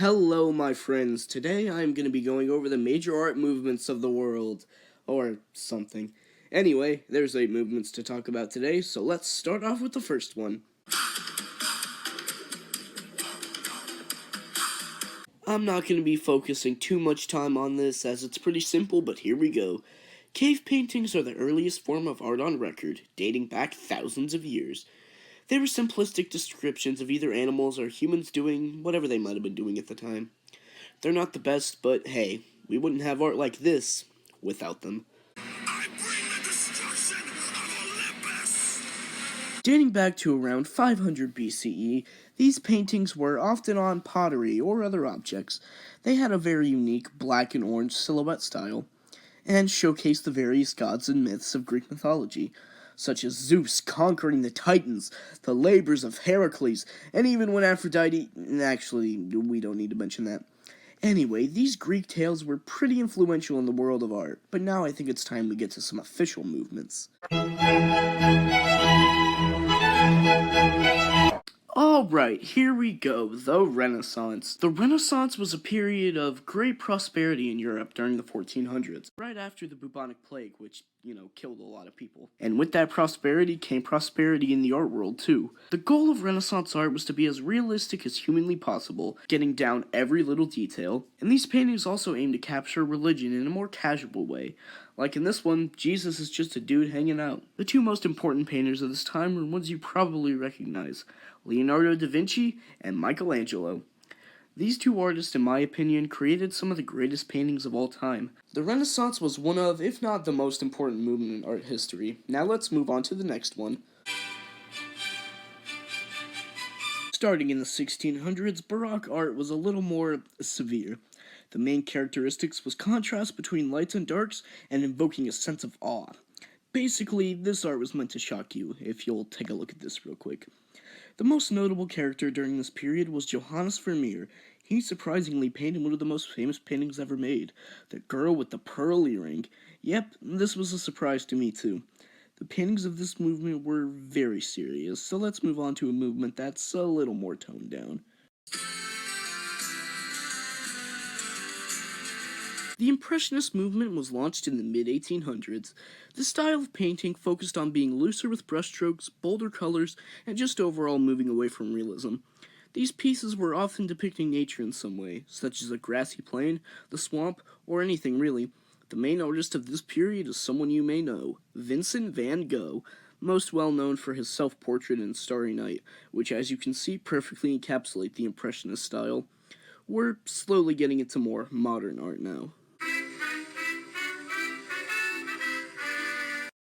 Hello, my friends. Today I'm going to be going over the major art movements of the world. Or something. Anyway, there's 8 movements to talk about today, so let's start off with the first one. I'm not going to be focusing too much time on this, as it's pretty simple, but here we go. Cave paintings are the earliest form of art on record, dating back thousands of years. They were simplistic descriptions of either animals or humans doing whatever they might have been doing at the time. They're not the best, but hey, we wouldn't have art like this without them. I bring the destruction of Olympus! Dating back to around 500 BCE, these paintings were often on pottery or other objects. They had a very unique black and orange silhouette style, and showcased the various gods and myths of Greek mythology, such as Zeus conquering the Titans, the labors of Heracles, and even when Aphrodite... Actually, we don't need to mention that. Anyway, these Greek tales were pretty influential in the world of art, but now I think it's time we get to some official movements. Alright, here we go, the Renaissance. The Renaissance was a period of great prosperity in Europe during the 1400s, right after the bubonic plague, which, killed a lot of people. And with that prosperity came prosperity in the art world, too. The goal of Renaissance art was to be as realistic as humanly possible, getting down every little detail, and these paintings also aimed to capture religion in a more casual way. Like in this one, Jesus is just a dude hanging out. The 2 most important painters of this time are ones you probably recognize, Leonardo da Vinci and Michelangelo. These 2 artists, in my opinion, created some of the greatest paintings of all time. The Renaissance was one of, if not the most important movement in art history. Now let's move on to the next one. Starting in the 1600s, Baroque art was a little more severe. The main characteristics was contrast between lights and darks and invoking a sense of awe. Basically, this art was meant to shock you, if you'll take a look at this real quick. The most notable character during this period was Johannes Vermeer. He surprisingly painted one of the most famous paintings ever made, the girl with the pearl earring. Yep, this was a surprise to me too. The paintings of this movement were very serious, so let's move on to a movement that's a little more toned down. The Impressionist movement was launched in the mid-1800s. This style of painting focused on being looser with brushstrokes, bolder colors, and just overall moving away from realism. These pieces were often depicting nature in some way, such as a grassy plain, the swamp, or anything really. The main artist of this period is someone you may know, Vincent van Gogh, most well known for his self-portrait in Starry Night, which as you can see perfectly encapsulate the Impressionist style. We're slowly getting into more modern art now.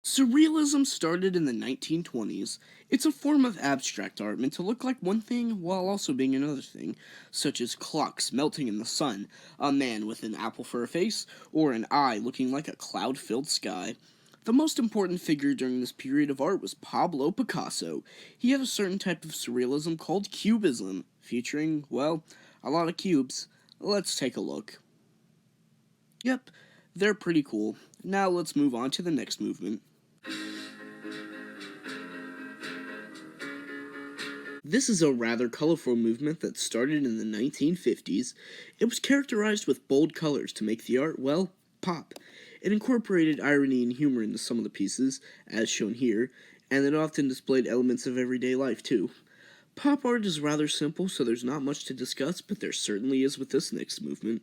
Surrealism started in the 1920s. It's a form of abstract art meant to look like one thing while also being another thing, such as clocks melting in the sun, a man with an apple for a face, or an eye looking like a cloud-filled sky. The most important figure during this period of art was Pablo Picasso. He had a certain type of surrealism called Cubism, featuring, well, a lot of cubes. Let's take a look. Yep, they're pretty cool. Now let's move on to the next movement. This is a rather colorful movement that started in the 1950s. It was characterized with bold colors to make the art, well, pop. It incorporated irony and humor into some of the pieces, as shown here, and it often displayed elements of everyday life, too. Pop art is rather simple, so there's not much to discuss, but there certainly is with this next movement.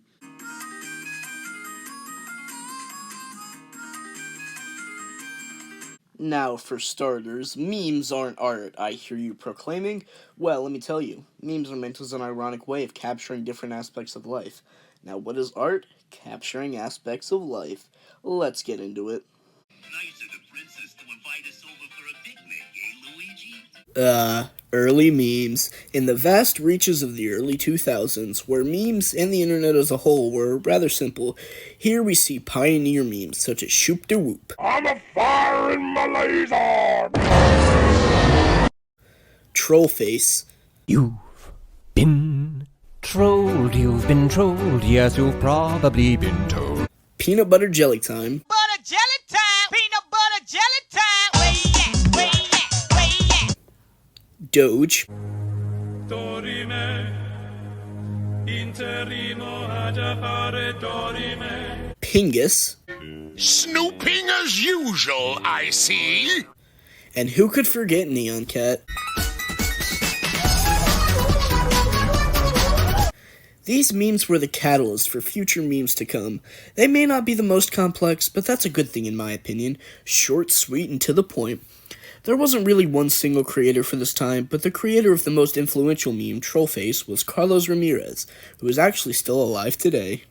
Now, for starters, memes aren't art, I hear you proclaiming. Well, let me tell you, memes are meant as an ironic way of capturing different aspects of life. Now, what is art? Capturing aspects of life. Let's get into it. Nice of the princess to invite us over for a picnic, eh, Luigi? Early memes. In the vast reaches of the early 2000s, where memes and the internet as a whole were rather simple, here we see pioneer memes such as Shoop de Whoop. I'm a fire in my laser! Trollface. You've been trolled, yes, you've probably been told. Peanut Butter Jelly Time. Butter jelly time, peanut butter jelly time. Where you at? Where you at? Where you at? Doge. Pingus. Snooping as usual, I see. And who could forget Neon Cat? These memes were the catalyst for future memes to come. They may not be the most complex, but that's a good thing in my opinion. Short, sweet, and to the point. There wasn't really one single creator for this time, but the creator of the most influential meme, Trollface, was Carlos Ramirez, who is actually still alive today.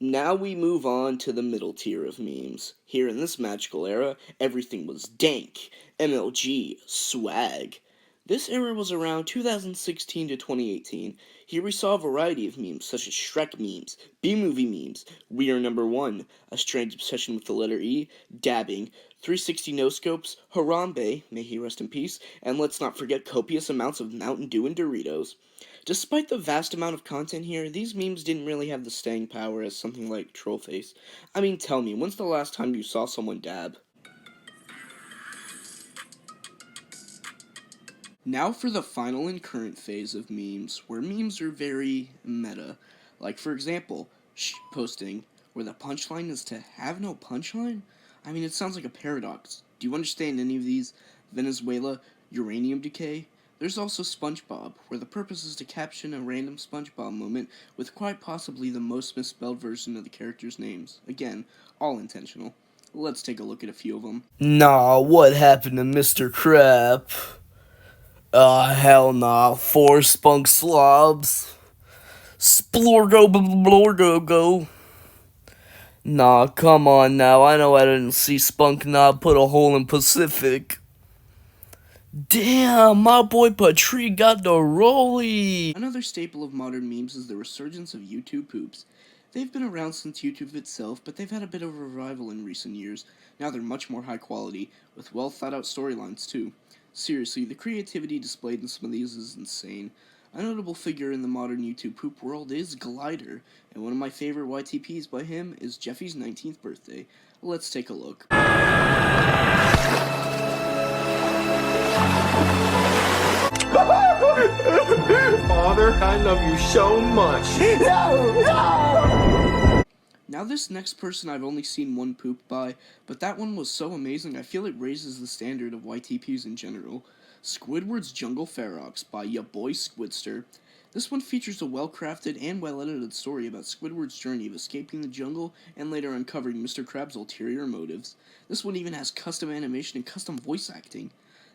Now we move on to the middle tier of memes. Here in this magical era, everything was dank, MLG, swag. This era was around 2016 to 2018. Here we saw a variety of memes, such as Shrek memes, B-movie memes, We Are Number One, A Strange Obsession with the Letter E, Dabbing, 360 No-Scopes, Harambe, may he rest in peace, and let's not forget copious amounts of Mountain Dew and Doritos. Despite the vast amount of content here, these memes didn't really have the staying power as something like Trollface. I mean, tell me, when's the last time you saw someone dab? Now for the final and current phase of memes, where memes are very meta. Like, for example, posting, where the punchline is to have no punchline? I mean, it sounds like a paradox. Do you understand any of these? Venezuela, uranium decay? There's also SpongeBob, where the purpose is to caption a random SpongeBob moment with quite possibly the most misspelled version of the characters' names. Again, all intentional. Let's take a look at a few of them. Nah, what happened to Mr. Crap? Hell nah. 4 spunk slobs. Splorgo blorgo go. Nah, come on now. I know I didn't see Spunk Knob put a hole in Pacific. Damn, my boy Patri got the rollie. Another staple of modern memes is the resurgence of YouTube poops. They've been around since YouTube itself, but they've had a bit of a revival in recent years. Now they're much more high quality, with well thought out storylines too. Seriously, the creativity displayed in some of these is insane. A notable figure in the modern YouTube poop world is Glider, and one of my favorite YTPs by him is Jeffy's 19th birthday. Let's take a look. Father, I love you so much. Now this next person I've only seen one poop by, but that one was so amazing I feel it raises the standard of YTPs in general. Squidward's Jungle Ferox by ya boy Squidster. This one features a well-crafted and well-edited story about Squidward's journey of escaping the jungle and later uncovering Mr. Krabs' ulterior motives. This one even has custom animation and custom voice acting.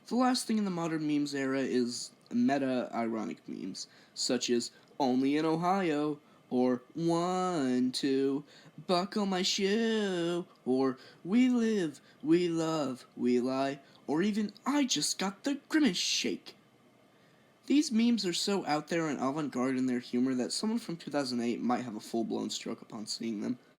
The last thing in the modern memes era is meta-ironic memes, such as Only in Ohio, or 1, 2, buckle my shoe, or we live, we love, we lie, or even I just got the grimace shake. These memes are so out there and avant-garde in their humor that someone from 2008 might have a full-blown stroke upon seeing them.